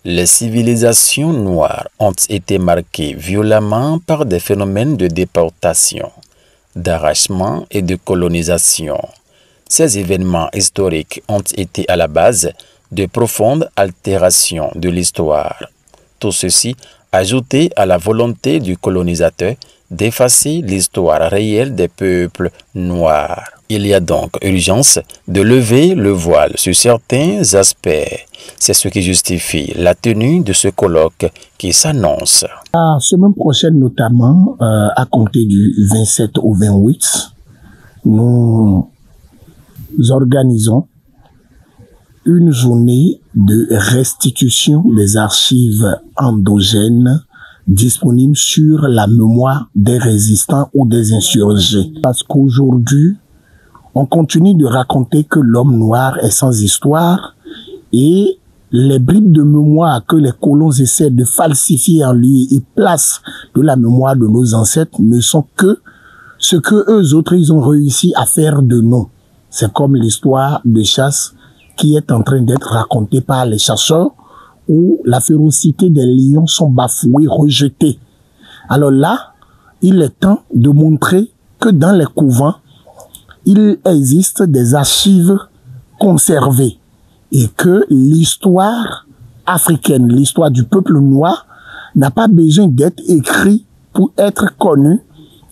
Les civilisations noires ont été marquées violemment par des phénomènes de déportation, d'arrachement et de colonisation. Ces événements historiques ont été à la base de profondes altérations de l'histoire. Tout ceci ajouté à la volonté du colonisateur d'effacer l'histoire réelle des peuples noirs. Il y a donc urgence de lever le voile sur certains aspects. C'est ce qui justifie la tenue de ce colloque qui s'annonce. La semaine prochaine notamment, à compter du 27 au 28, nous organisons une journée de restitution des archives endogènes disponibles sur la mémoire des résistants ou des insurgés. Parce qu'aujourd'hui, on continue de raconter que l'homme noir est sans histoire et les bribes de mémoire que les colons essaient de falsifier en lui et placent de la mémoire de nos ancêtres ne sont que ce que eux autres ils ont réussi à faire de nous. C'est comme l'histoire de chasse qui est en train d'être racontée par les chasseurs où la férocité des lions sont bafouées, rejetées. Alors là, il est temps de montrer que dans les couvents, il existe des archives conservées et que l'histoire africaine, l'histoire du peuple noir n'a pas besoin d'être écrite pour être connue,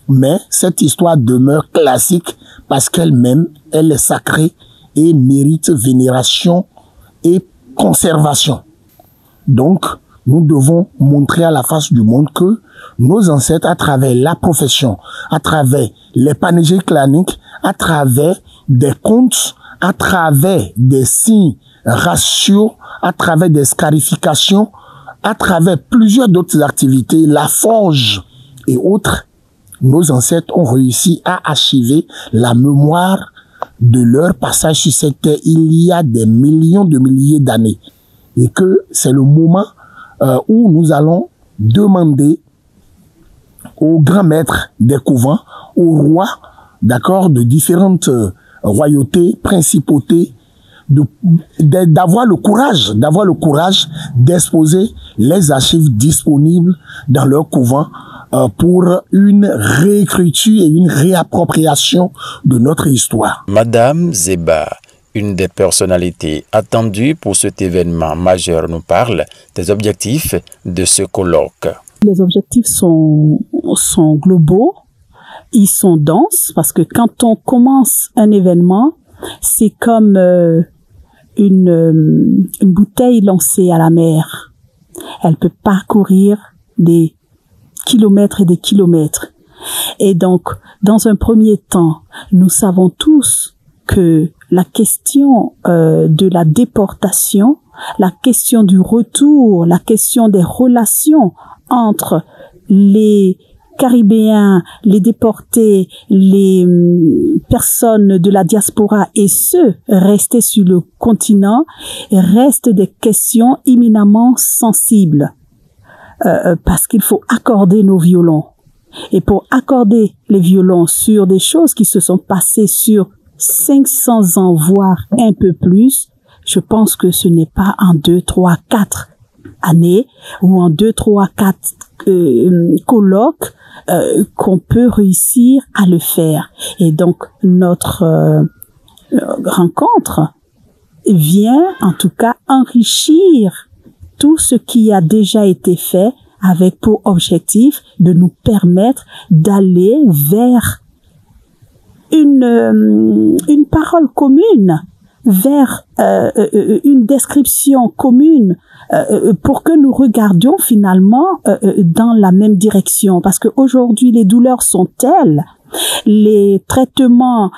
mais cette histoire demeure classique parce qu'elle-même, elle est sacrée et mérite vénération et conservation. Donc, nous devons montrer à la face du monde que nos ancêtres, à travers la profession, à travers les panégyriques claniques, à travers des contes, à travers des signes raciaux, à travers des scarifications, à travers plusieurs d'autres activités, la forge et autres, nos ancêtres ont réussi à archiver la mémoire de leur passage sur cette terre il y a des millions de milliers d'années. Et que c'est le moment où nous allons demander aux grands maîtres des couvents, aux rois, d'accord, de différentes royautés, principautés, d'avoir le courage d'exposer les archives disponibles dans leur couvent pour une réécriture et une réappropriation de notre histoire. Madame Zeba, une des personnalités attendues pour cet événement majeur, nous parle des objectifs de ce colloque. Les objectifs sont globaux, ils sont denses, parce que quand on commence un événement, c'est comme une bouteille lancée à la mer. Elle peut parcourir des kilomètres et des kilomètres. Et donc, dans un premier temps, nous savons tous que la question de la déportation, la question du retour, la question des relations entre les Caribéens, les déportés, les personnes de la diaspora et ceux restés sur le continent restent des questions éminemment sensibles parce qu'il faut accorder nos violons. Et pour accorder les violons sur des choses qui se sont passées sur 500 ans, voire un peu plus, je pense que ce n'est pas en 2, 3, 4 années ou en 2, 3, 4 colloques qu'on peut réussir à le faire. Et donc, notre rencontre vient en tout cas enrichir tout ce qui a déjà été fait avec pour objectif de nous permettre d'aller vers une parole commune, vers une description commune pour que nous regardions finalement dans la même direction. Parce qu'aujourd'hui, les douleurs sont telles, les traitements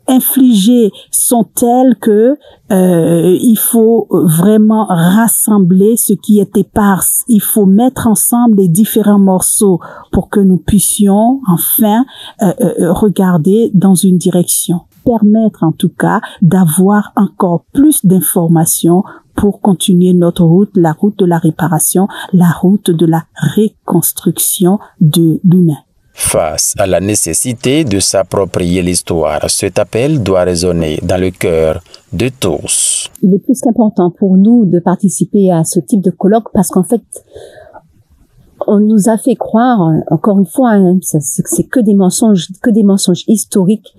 infligés sont tels que il faut vraiment rassembler ce qui est éparse. Il faut mettre ensemble les différents morceaux pour que nous puissions enfin regarder dans une direction. Permettre en tout cas d'avoir encore plus d'informations pour continuer notre route, la route de la réparation, la route de la reconstruction de l'humain. Face à la nécessité de s'approprier l'histoire, cet appel doit résonner dans le cœur de tous. Il est plus qu'important pour nous de participer à ce type de colloque parce qu'en fait, on nous a fait croire, encore une fois, hein, c'est que des mensonges historiques.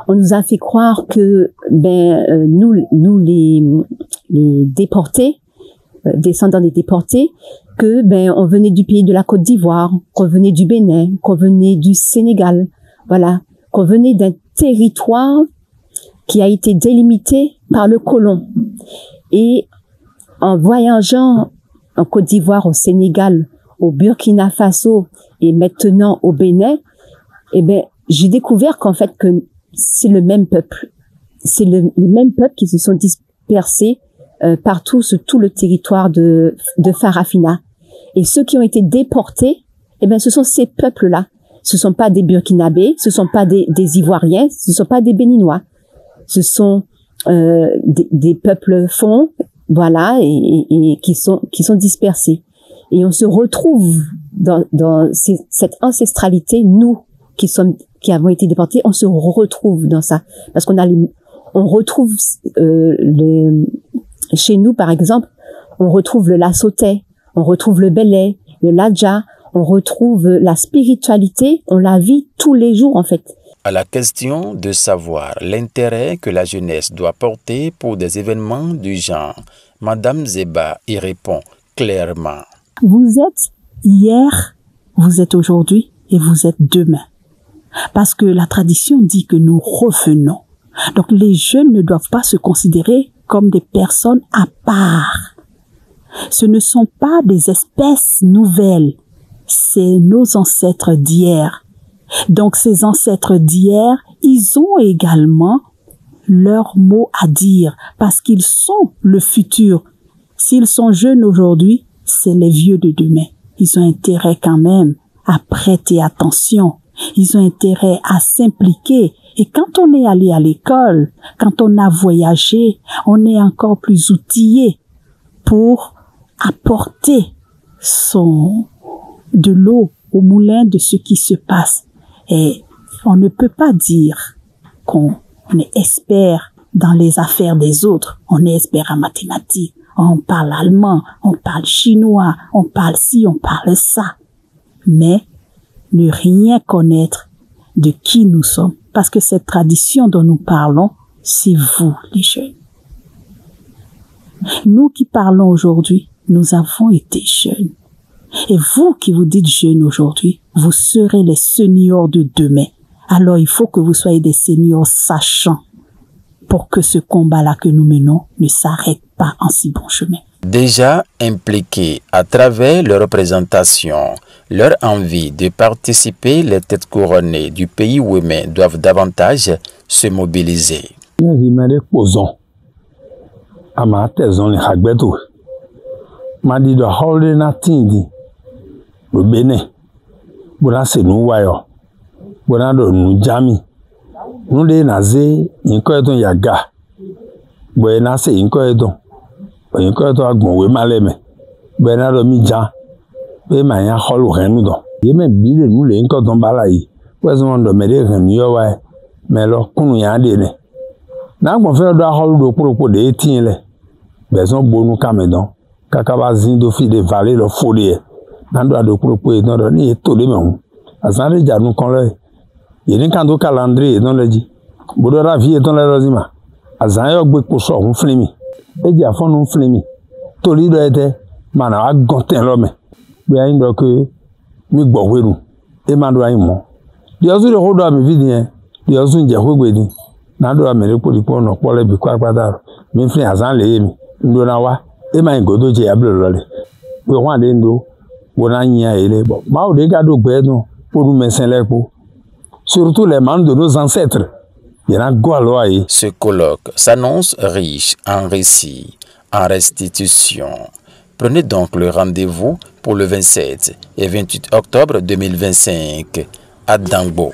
On nous a fait croire que nous les déportés, descendants des déportés, que on venait du pays de la Côte d'Ivoire, qu'on venait du Bénin, qu'on venait du Sénégal, voilà, qu'on venait d'un territoire qui a été délimité par le colon. Et en voyageant en Côte d'Ivoire, au Sénégal, au Burkina Faso et maintenant au Bénin, j'ai découvert qu'en fait que c'est le même peuple. C'est les mêmes peuples qui se sont dispersés partout sur tout le territoire de Farafina. Et ceux qui ont été déportés, ce sont ces peuples-là. Ce sont pas des Burkinabés, ce sont pas des Ivoiriens, ce sont pas des Béninois. Ce sont des peuples fonds, voilà, et qui sont dispersés. Et on se retrouve dans cette ancestralité, nous qui avons été déportés, on se retrouve dans ça, parce on retrouve chez nous par exemple, on retrouve le Lassotais, on retrouve le Belé, le Ladja, on retrouve la spiritualité, on la vit tous les jours en fait. À la question de savoir l'intérêt que la jeunesse doit porter pour des événements du genre, Madame Zeba y répond clairement. Vous êtes hier, vous êtes aujourd'hui et vous êtes demain. Parce que la tradition dit que nous revenons. Donc les jeunes ne doivent pas se considérer comme des personnes à part. Ce ne sont pas des espèces nouvelles, c'est nos ancêtres d'hier. Donc ces ancêtres d'hier, ils ont également leur mot à dire parce qu'ils sont le futur. S'ils sont jeunes aujourd'hui, c'est les vieux de demain. Ils ont intérêt quand même à prêter attention. Ils ont intérêt à s'impliquer. Et quand on est allé à l'école, quand on a voyagé, on est encore plus outillé pour apporter de l'eau au moulin de ce qui se passe. Et on ne peut pas dire qu'on est expert dans les affaires des autres. On est expert en mathématiques. On parle allemand, on parle chinois, on parle ci, on parle ça. Mais ne rien connaître de qui nous sommes. Parce que cette tradition dont nous parlons, c'est vous, les jeunes. Nous qui parlons aujourd'hui, nous avons été jeunes. Et vous qui vous dites jeunes aujourd'hui, vous serez les seniors de demain. Alors il faut que vous soyez des seniors sachants pour que ce combat-là que nous menons ne s'arrête pas en si bon chemin. Déjà impliqués à travers leur représentation, leur envie de participer, les têtes couronnées du pays women doivent davantage se mobiliser. Oyinko agbonwe maleme benado mi jan be manya holu henu do yeme bile nu le nko don bala yi wezo ndo mede henu yo wa melo kunu ya de ne na gbon fe do holu do poropo de tin le bezo bonu kamedon kaka ba zin do fi de vallée lo fode na do ado poropo e do ni to de me azan le janu kon le yeni kan do calendrier don le ji bodo ra vie don le rozima azan yo gbe ko so hun flimi eji afonu flemi tori do ete mana agonten lo me be ayin do ke mi gbogweru e ma do ayin mo di ozu de hodo mi vidien di ozu nje hwegbedi na do amere polipo no pole bi kwa padaro mi fli azan le yemi ndo na wa e ma ngodo je ablo lole we wan de ndo wona yin ele bo ma o de ga do gbe no poru mesen lepo surtout les membres de nos ancêtres. Ce colloque s'annonce riche en récits, en restitutions. Prenez donc le rendez-vous pour le 27 et 28 octobre 2025 à Dangbo.